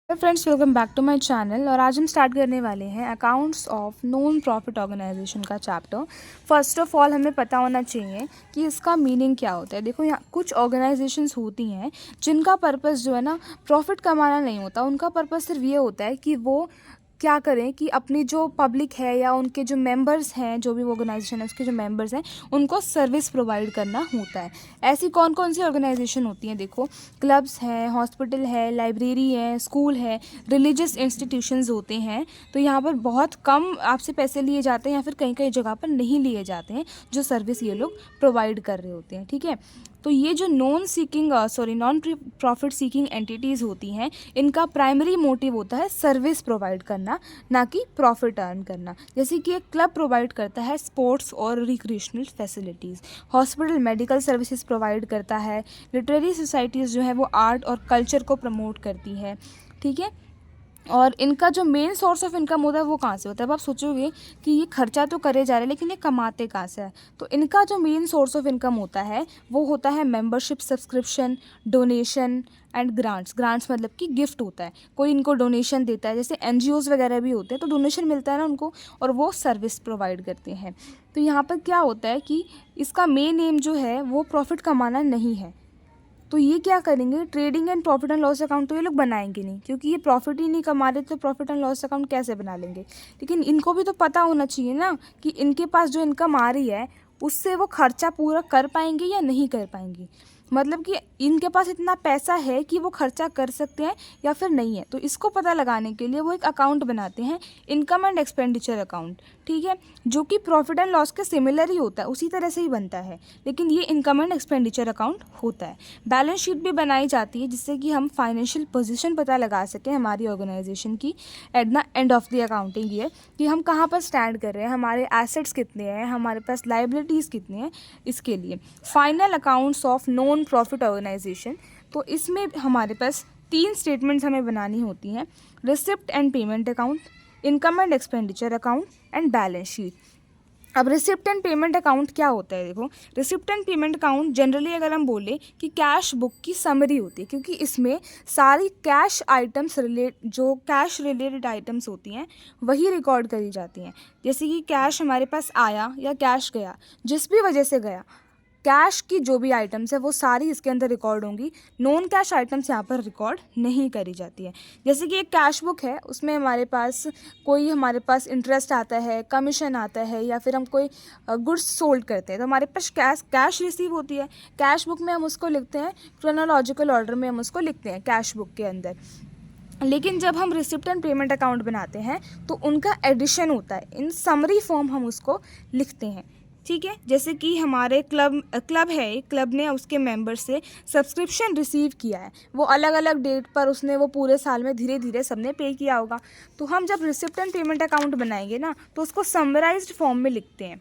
Hello friends, welcome back to my channel. और आज हम स्टार्ट करने वाले हैं accounts of non profit organisation का चैप्टर। फर्स्ट ऑफ ऑल हमें पता होना चाहिए कि इसका मीनिंग क्या होता है। देखो, यहाँ कुछ ऑर्गेनाइजेशंस होती हैं जिनका पर्पस जो है ना प्रॉफिट कमाना नहीं होता। उनका पर्पस सिर्फ ये होता है कि वो क्या करें कि अपनी जो पब्लिक है या उनके जो मेंबर्स हैं, जो भी ऑर्गेनाइजेशन है उसके जो मेंबर्स हैं उनको सर्विस प्रोवाइड करना होता है। ऐसी कौन कौन सी ऑर्गेनाइजेशन होती हैं? देखो, क्लब्स हैं, हॉस्पिटल है, लाइब्रेरी है, स्कूल है, रिलीजियस इंस्टीट्यूशंस होते हैं। तो यहाँ पर बहुत कम आपसे पैसे लिए जाते हैं या फिर कहीं कहीं जगह पर नहीं लिए जाते हैं जो सर्विस ये लोग प्रोवाइड कर रहे होते हैं। ठीक है, तो ये जो नॉन प्रॉफिट सीकिंग एंटिटीज़ होती हैं, इनका प्राइमरी मोटिव होता है सर्विस प्रोवाइड करना, ना कि प्रॉफिट अर्न करना। जैसे कि एक क्लब प्रोवाइड करता है स्पोर्ट्स और recreational facilities, hospital medical services provide करता है, लिटरेरी सोसाइटीज़ जो है वो आर्ट और कल्चर को प्रमोट करती है। ठीक है, और इनका जो मेन सोर्स ऑफ इनकम होता है वो कहाँ से होता है? अब आप सोचोगे कि ये खर्चा तो करे जा रहे हैं लेकिन ये कमाते कहाँ से है? तो इनका जो मेन सोर्स ऑफ इनकम होता है वो होता है membership, subscription, donation and grants. Grants मतलब कि गिफ्ट होता है, कोई इनको डोनेशन देता है, जैसे एनजीओज़ वगैरह भी होते हैं तो डोनेशन मिलता है ना उनको, और वो सर्विस प्रोवाइड करते हैं। तो यहाँ पर क्या होता है कि इसका मेन एम जो है वो प्रॉफिट कमाना नहीं है। तो ये क्या करेंगे, trading and profit and loss account तो ये लोग बनाएंगे नहीं, क्योंकि ये प्रॉफिट ही नहीं कमा रहे तो प्रॉफिट एंड लॉस अकाउंट कैसे बना लेंगे। लेकिन इनको भी तो पता होना चाहिए ना कि इनके पास जो इनकम आ रही है उससे वो खर्चा पूरा कर पाएंगे या नहीं कर पाएंगे। मतलब कि इनके पास इतना पैसा है कि वो खर्चा कर सकते हैं या फिर नहीं है। तो इसको पता लगाने के लिए वो एक अकाउंट बनाते हैं, इनकम एंड एक्सपेंडिचर अकाउंट। ठीक है, जो कि प्रॉफिट एंड लॉस के सिमिलर ही होता है, उसी तरह से ही बनता है, लेकिन ये इनकम एंड एक्सपेंडिचर अकाउंट होता है। बैलेंस शीट भी बनाई जाती है जिससे कि हम फाइनेंशियल पोजीशन पता लगा सकें हमारी ऑर्गेनाइजेशन की at the end of the accounting year, कि हम कहाँ पर स्टैंड कर रहे हैं, हमारे एसेट्स कितने हैं, हमारे पास लाइबिलिटीज़ कितनी हैं। इसके लिए final accounts of non profit organisation, तो इसमें हमारे पास 3 स्टेटमेंट्स हमें बनानी होती हैं: receipt and payment account, income and expenditure account and balance sheet. अब रिसिप्ट एंड पेमेंट अकाउंट क्या होता है? देखो, receipt and payment account generally अगर हम बोले कि कैश बुक की समरी होती है, क्योंकि इसमें सारी कैश आइटम्स जो कैश रिलेटेड आइटम्स होती हैं वही रिकॉर्ड करी जाती हैं। जैसे कि कैश हमारे पास आया या कैश गया, जिस भी वजह से गया, कैश की जो भी आइटम्स है वो सारी इसके अंदर रिकॉर्ड होंगी। नॉन कैश आइटम्स यहाँ पर रिकॉर्ड नहीं करी जाती है। जैसे कि एक कैश बुक है, उसमें हमारे पास इंटरेस्ट आता है, कमीशन आता है, या फिर हम कोई गुड्स सोल्ड करते हैं तो हमारे पास कैश रिसीव होती है। कैश बुक में हम उसको लिखते हैं, क्रोनोलॉजिकल ऑर्डर में हम उसको लिखते हैं कैश बुक के अंदर। लेकिन जब हम रिसिप्ट एंड पेमेंट अकाउंट बनाते हैं तो उनका एडिशन होता है, इन समरी फॉर्म हम उसको लिखते हैं। ठीक है, जैसे कि हमारे क्लब है, एक क्लब ने उसके मेंबर से सब्सक्रिप्शन रिसीव किया है, वो अलग अलग डेट पर उसने वो पूरे साल में धीरे धीरे सबने पे किया होगा। तो हम जब रिसिप्ट एंड पेमेंट अकाउंट बनाएंगे ना तो उसको समराइज्ड फॉर्म में लिखते हैं,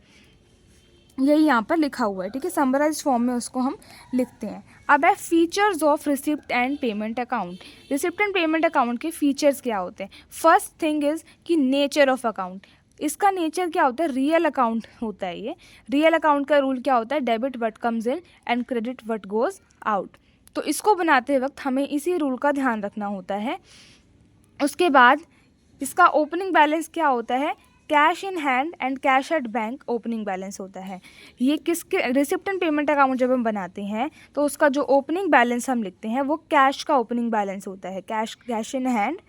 यही यहाँ पर लिखा हुआ है। ठीक है, समराइज्ड फॉर्म में उसको हम लिखते हैं। अब है features of receipt and payment account. Receipt and payment account के फीचर्स क्या होते हैं? फर्स्ट थिंग इज़ कि नेचर ऑफ अकाउंट। इसका नेचर क्या होता है? रियल अकाउंट होता है ये। रियल अकाउंट का रूल क्या होता है? Debit what comes in and credit what goes out. तो इसको बनाते वक्त हमें इसी रूल का ध्यान रखना होता है। उसके बाद इसका ओपनिंग बैलेंस क्या होता है? Cash in hand and cash at bank opening balance होता है। ये किसके, रिसिप्ट एंड पेमेंट अकाउंट जब हम बनाते हैं तो उसका जो ओपनिंग बैलेंस हम लिखते हैं वो कैश का ओपनिंग बैलेंस होता है, cash in hand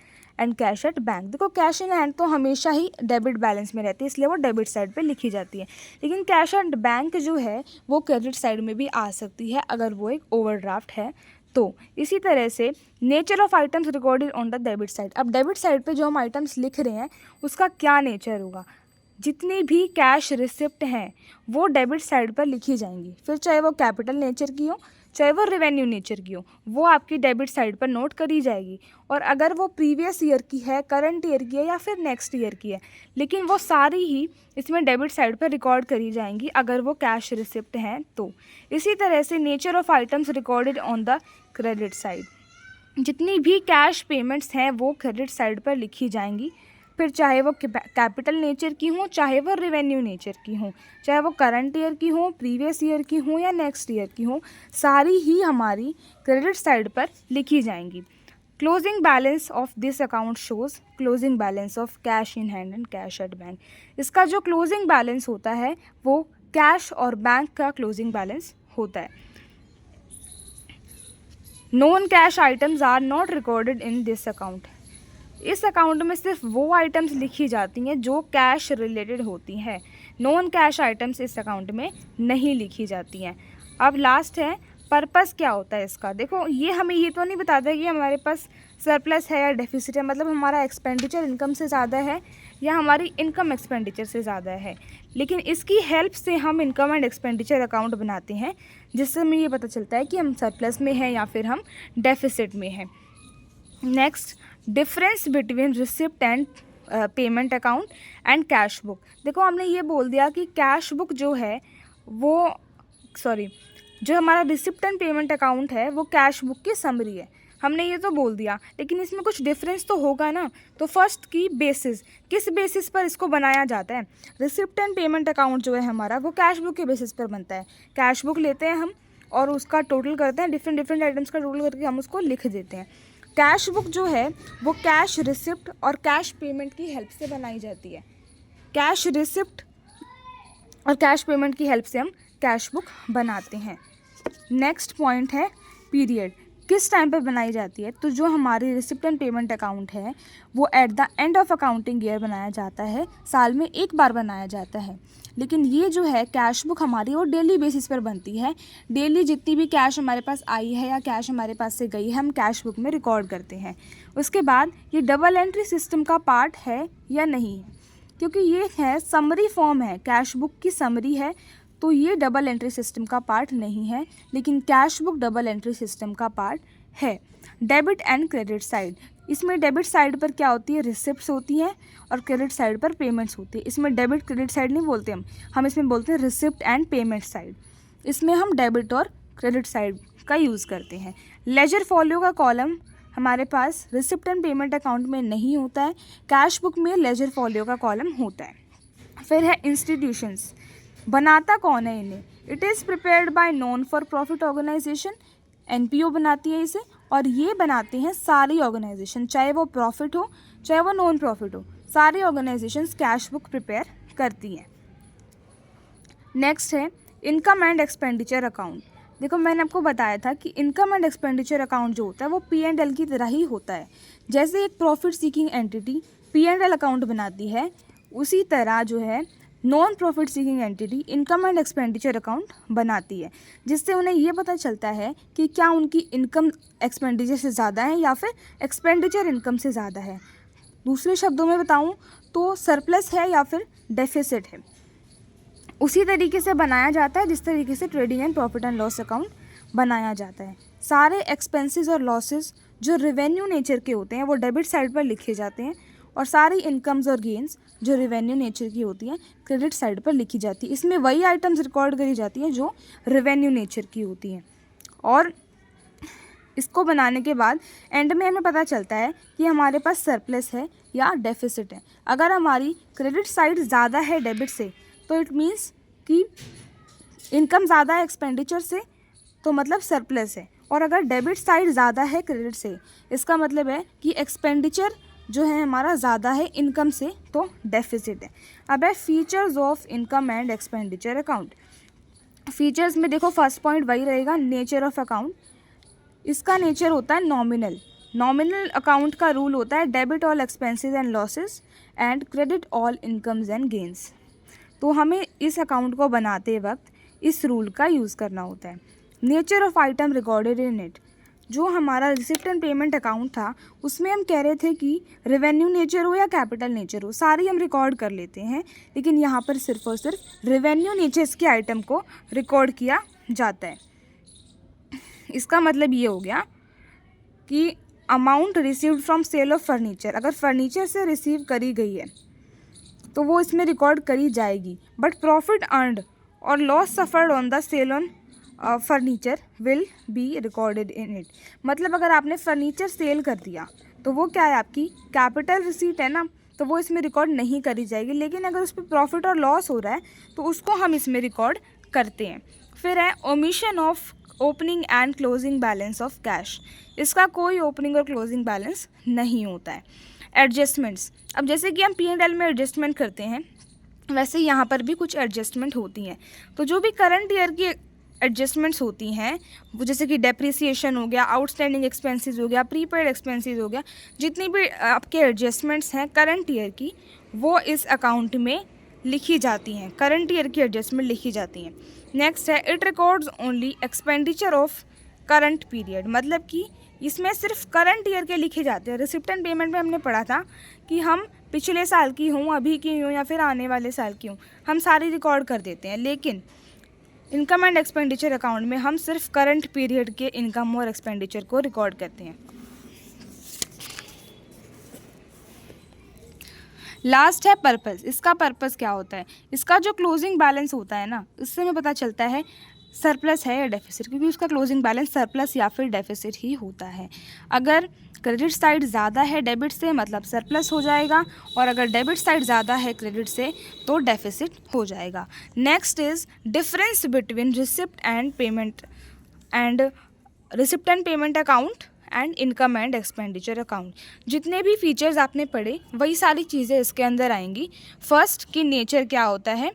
and cash at bank. देखो, कैश इन हैंड तो हमेशा ही डेबिट बैलेंस में रहती है, इसलिए वो डेबिट साइड पे लिखी जाती है। लेकिन कैश एट बैंक जो है वो क्रेडिट साइड में भी आ सकती है अगर वो एक ओवरड्राफ्ट है तो। इसी तरह से nature of items recorded on the debit side. अब डेबिट साइड पे जो हम आइटम्स लिख रहे हैं उसका क्या नेचर होगा? जितनी भी कैश रिसिप्ट हैं वो डेबिट साइड पर लिखी जाएंगी, फिर चाहे वो कैपिटल नेचर की हो चाहे वो रेवेन्यू नेचर की हो, वो आपकी डेबिट साइड पर नोट करी जाएगी। और अगर वो प्रीवियस ईयर की है, करंट ईयर की है या फिर नेक्स्ट ईयर की है, लेकिन वो सारी ही इसमें डेबिट साइड पर रिकॉर्ड करी जाएंगी अगर वो कैश रिसिप्ट हैं तो। इसी तरह से nature of items recorded on the credit side. जितनी भी कैश पेमेंट्स हैं वो क्रेडिट साइड पर लिखी जाएंगी, फिर चाहे वो कैपिटल नेचर की हों चाहे वो रेवेन्यू नेचर की हों, चाहे वो करंट ईयर की हों, प्रीवियस ईयर की हों या नेक्स्ट ईयर की हों, सारी ही हमारी क्रेडिट साइड पर लिखी जाएंगी। Closing balance of this account shows closing balance of cash in hand and cash at bank. इसका जो क्लोजिंग बैलेंस होता है वो कैश और बैंक का क्लोजिंग बैलेंस होता है। Non cash items are not recorded in this account. इस अकाउंट में सिर्फ वो आइटम्स लिखी जाती हैं जो कैश रिलेटेड होती हैं। नॉन कैश आइटम्स इस अकाउंट में नहीं लिखी जाती हैं। अब लास्ट है पर्पस क्या होता है इसका। देखो ये हमें ये तो नहीं बताता कि हमारे पास सरप्लस है या डेफिसिट है, मतलब हमारा एक्सपेंडिचर इनकम से ज़्यादा है या हमारी इनकम एक्सपेंडिचर से ज़्यादा है, लेकिन इसकी हेल्प से हम इनकम एंड एक्सपेंडिचर अकाउंट बनाते हैं जिससे हमें ये पता चलता है कि हम सरप्लस में हैं या फिर हम डेफिसिट में हैं। Next, difference between receipt and payment account and cash book. देखो हमने ये बोल दिया कि कैश बुक जो है वो जो हमारा रिसिप्ट एंड पेमेंट अकाउंट है वो कैश बुक की समरी है, हमने ये तो बोल दिया, लेकिन इसमें कुछ डिफरेंस तो होगा ना। तो फर्स्ट की बेसिस, किस बेसिस पर इसको बनाया जाता है। रिसिप्ट एंड पेमेंट अकाउंट जो है हमारा वो कैश बुक के बेसिस पर बनता है। कैश बुक लेते हैं हम और उसका टोटल करते हैं, डिफरेंट आइटम्स का टोटल करके हम उसको लिख देते हैं। कैश बुक जो है वो कैश रिसिप्ट और कैश पेमेंट की हेल्प से बनाई जाती है। कैश रिसिप्ट और कैश पेमेंट की हेल्प से हम कैश बुक बनाते हैं। नेक्स्ट पॉइंट है पीरियड, किस टाइम पे बनाई जाती है। तो जो हमारी रिसिप्ट एंड पेमेंट अकाउंट है वो at the end of accounting year बनाया जाता है, साल में एक बार बनाया जाता है। लेकिन ये जो है कैश बुक हमारी वो डेली बेसिस पर बनती है। डेली जितनी भी कैश हमारे पास आई है या कैश हमारे पास से गई है हम कैश बुक में रिकॉर्ड करते हैं। उसके बाद ये डबल एंट्री सिस्टम का पार्ट है या नहीं है, क्योंकि ये है समरी फॉर्म है, कैश बुक की समरी है, तो ये डबल एंट्री सिस्टम का पार्ट नहीं है, लेकिन cash book double entry system का पार्ट है। डेबिट एंड क्रेडिट साइड, इसमें डेबिट साइड पर क्या होती है, रिसिप्ट्स होती हैं और क्रेडिट साइड पर पेमेंट्स होती है। इसमें डेबिट क्रेडिट साइड नहीं बोलते हम इसमें बोलते हैं रिसिप्ट एंड पेमेंट साइड। इसमें हम डेबिट और क्रेडिट साइड का यूज़ करते हैं। लेजर फॉलो का कॉलम हमारे पास रिसिप्ट एंड पेमेंट अकाउंट में नहीं होता है, कैश बुक में लेजर फॉलो का कॉलम होता है। फिर है इंस्टीट्यूशंस, बनाता कौन है इन्हें। It is prepared by non for profit organisation, NPO बनाती है इसे, और ये बनाते हैं सारी ऑर्गेनाइजेशन, चाहे वो प्रॉफिट हो चाहे वो नॉन प्रॉफिट हो, सारी ऑर्गेनाइजेशंस कैश बुक प्रिपेयर करती हैं। नेक्स्ट है इनकम एंड एक्सपेंडिचर अकाउंट। देखो मैंने आपको बताया था कि इनकम एंड एक्सपेंडिचर अकाउंट जो होता है वो P&L की तरह ही होता है। जैसे एक profit seeking entity P&L account बनाती है, उसी तरह जो है non profit seeking entity income and expenditure account बनाती है, जिससे उन्हें ये पता चलता है कि क्या उनकी इनकम एक्सपेंडिचर से ज़्यादा है या फिर एक्सपेंडिचर इनकम से ज़्यादा है। दूसरे शब्दों में बताऊँ तो सरप्लस है या फिर डेफिसिट है। उसी तरीके से बनाया जाता है जिस तरीके से trading and profit and loss account बनाया जाता है। सारे एक्सपेंसेस और लॉसेस जो रेवेन्यू नेचर के होते हैं वो डेबिट साइड पर लिखे जाते हैं, और सारी इनकम्स और गेंस जो रेवेन्यू नेचर की होती हैं क्रेडिट साइड पर लिखी जाती है। इसमें वही आइटम्स रिकॉर्ड करी जाती हैं जो रेवेन्यू नेचर की होती हैं। और इसको बनाने के बाद एंड में हमें पता चलता है कि हमारे पास सरप्लस है या डेफिसिट है। अगर हमारी क्रेडिट साइड ज़्यादा है डेबिट से तो इट मीन्स कि इनकम ज़्यादा है एक्सपेंडिचर से, तो मतलब सरप्लस है। और अगर डेबिट साइड ज़्यादा है क्रेडिट से, इसका मतलब है कि एक्सपेंडिचर जो है हमारा ज़्यादा है इनकम से, तो डेफिसिट है। अब है features of income and expenditure account. Features में देखो फर्स्ट पॉइंट वही रहेगा, नेचर ऑफ अकाउंट। इसका नेचर होता है नॉमिनल। नॉमिनल अकाउंट का रूल होता है debit all expenses and losses and credit all incomes and gains. तो हमें इस अकाउंट को बनाते वक्त इस रूल का यूज़ करना होता है। Nature of item recorded in it, जो हमारा रिसिप्ट एंड पेमेंट अकाउंट था उसमें हम कह रहे थे कि रेवेन्यू नेचर हो या कैपिटल नेचर हो, सारी हम रिकॉर्ड कर लेते हैं, लेकिन यहाँ पर सिर्फ और सिर्फ रेवेन्यू नेचर्स के आइटम को रिकॉर्ड किया जाता है। इसका मतलब ये हो गया कि amount received from sale of furniture, अगर फर्नीचर से रिसीव करी गई है तो वो इसमें रिकॉर्ड करी जाएगी, बट प्रॉफिट अर्नड और loss suffered on the sale on furniture will be recorded in it. मतलब अगर आपने फर्नीचर सेल कर दिया तो वो क्या है, आपकी कैपिटल रिसीट है ना, तो वो इसमें रिकॉर्ड नहीं करी जाएगी। लेकिन अगर उस पर प्रॉफिट और लॉस हो रहा है तो उसको हम इसमें रिकॉर्ड करते हैं। फिर है omission of opening and closing balance of cash, इसका कोई ओपनिंग और क्लोजिंग बैलेंस नहीं होता है। एडजस्टमेंट्स, अब जैसे कि हम P&L में एडजस्टमेंट करते हैं वैसे यहाँ पर भी कुछ एडजस्टमेंट होती हैं। तो जो भी करंट ईयर की एडजस्टमेंट्स होती हैं वो जैसे कि डेप्रिसिएशन हो गया, आउटस्टैंडिंग एक्सपेंसेस हो गया, प्रीपेड एक्सपेंसेस हो गया, जितनी भी आपके एडजस्टमेंट्स हैं करंट ईयर की वो इस अकाउंट में लिखी जाती हैं, करंट ईयर की एडजस्टमेंट लिखी जाती हैं। नेक्स्ट है it records only expenditure of current period, मतलब कि इसमें सिर्फ करंट ईयर के लिखे जाते हैं। रिसिप्ट एंड पेमेंट में हमने पढ़ा था कि हम पिछले साल की हूँ, अभी की हूँ या फिर आने वाले साल की हूँ, हम सारी रिकॉर्ड कर देते हैं। लेकिन इनकम एंड एक्सपेंडिचर अकाउंट में हम सिर्फ करंट पीरियड के इनकम और एक्सपेंडिचर को रिकॉर्ड करते हैं। लास्ट है पर्पस, इसका पर्पस क्या होता है, इसका जो क्लोजिंग बैलेंस होता है ना इससे हमें पता चलता है सरप्लस है या डेफिसिट, क्योंकि उसका क्लोजिंग बैलेंस सरप्लस या फिर डेफिसिट ही होता है। अगर क्रेडिट साइड ज़्यादा है डेबिट से मतलब सरप्लस हो जाएगा, और अगर डेबिट साइड ज़्यादा है क्रेडिट से तो डेफिसिट हो जाएगा। Next is difference between receipt and payment account and income and expenditure account. जितने भी फीचर्स आपने पढ़े वही सारी चीज़ें इसके अंदर आएंगी। फर्स्ट की नेचर क्या होता है,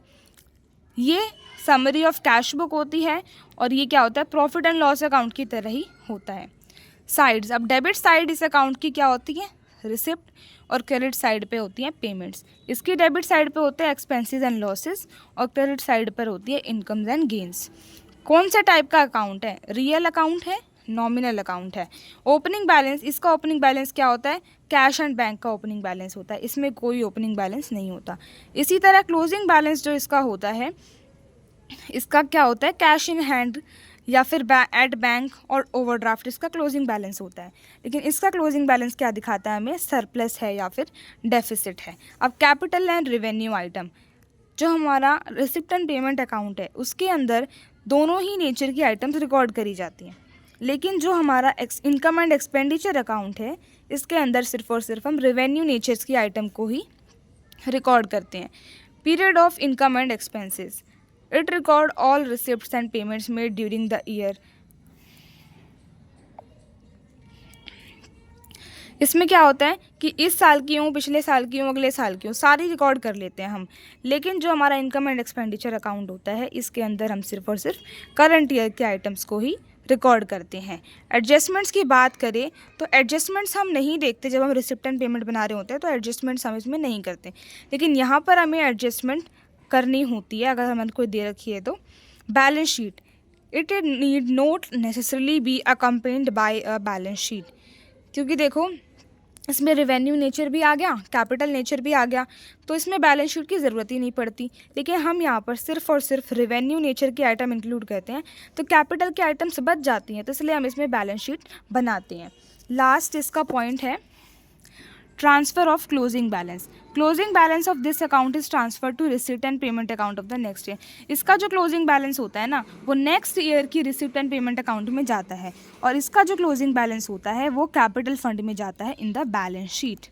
ये समरी ऑफ कैश बुक होती है और ये क्या होता है प्रॉफिट एंड लॉस अकाउंट की तरह ही होता है। साइड्स, अब डेबिट साइड इस अकाउंट की क्या होती है रिसिप्ट, और क्रेडिट साइड पे होती हैं पेमेंट्स। इसकी डेबिट साइड पे होते हैं एक्सपेंसेस एंड लॉसेस और क्रेडिट साइड पर होती है इनकम्स एंड गेन्स। कौन सा टाइप का अकाउंट है, रियल अकाउंट है, नॉमिनल अकाउंट है। ओपनिंग बैलेंस, इसका ओपनिंग बैलेंस क्या होता है कैश एंड बैंक का ओपनिंग बैलेंस होता है, इसमें कोई ओपनिंग बैलेंस नहीं होता। इसी तरह क्लोजिंग बैलेंस जो इसका होता है इसका क्या होता है कैश इन हैंड या फिर एट बैंक और ओवरड्राफ्ट, इसका क्लोजिंग बैलेंस होता है। लेकिन इसका क्लोजिंग बैलेंस क्या दिखाता है हमें सरप्लस है या फिर डेफिसिट है। अब कैपिटल एंड रेवेन्यू आइटम, जो हमारा रिसिप्ट एंड पेमेंट अकाउंट है उसके अंदर दोनों ही नेचर की आइटम्स रिकॉर्ड करी जाती हैं। लेकिन जो हमारा इनकम एंड एक्सपेंडिचर अकाउंट है इसके अंदर सिर्फ और सिर्फ हम रेवेन्यू नेचर्स की आइटम को ही रिकॉर्ड करते हैं। Period of income and expenses, it record all receipts and payments made during the year. इसमें क्या होता है कि इस साल की हूँ, पिछले साल की हूँ, अगले साल की हूँ, सारी रिकॉर्ड कर लेते हैं हम। लेकिन जो हमारा इनकम एंड एक्सपेंडिचर अकाउंट होता है इसके अंदर हम सिर्फ और सिर्फ करंट ईयर के आइटम्स को ही रिकॉर्ड करते हैं। एडजस्टमेंट्स की बात करें तो एडजस्टमेंट्स हम नहीं देखते, जब हम रिसिप्ट एंड पेमेंट बना रहे होते हैं तो एडजस्टमेंट्स हम इसमें नहीं करते। लेकिन यहाँ पर हमें एडजस्टमेंट करनी होती है अगर हमें कोई दे रखी है तो। Balance sheet, it need not necessarily be accompanied by a balance sheet, क्योंकि देखो इसमें रेवेन्यू नेचर भी आ गया, कैपिटल नेचर भी आ गया, तो इसमें बैलेंस शीट की ज़रूरत ही नहीं पड़ती। लेकिन हम यहाँ पर सिर्फ और सिर्फ रेवेन्यू नेचर के आइटम इंक्लूड करते हैं तो कैपिटल के आइटम्स बच जाती हैं, तो इसलिए हम इसमें बैलेंस शीट बनाते हैं। लास्ट इसका पॉइंट है transfer of closing balance. Closing balance of this account is transfer to receipt and payment account of the next year. इसका जो क्लोजिंग बैलेंस होता है ना वो नेक्स्ट ईयर की रिसिप्ट एंड पेमेंट अकाउंट में जाता है, और इसका जो क्लोजिंग बैलेंस होता है वो कैपिटल फंड में जाता है इन द बैलेंस शीट।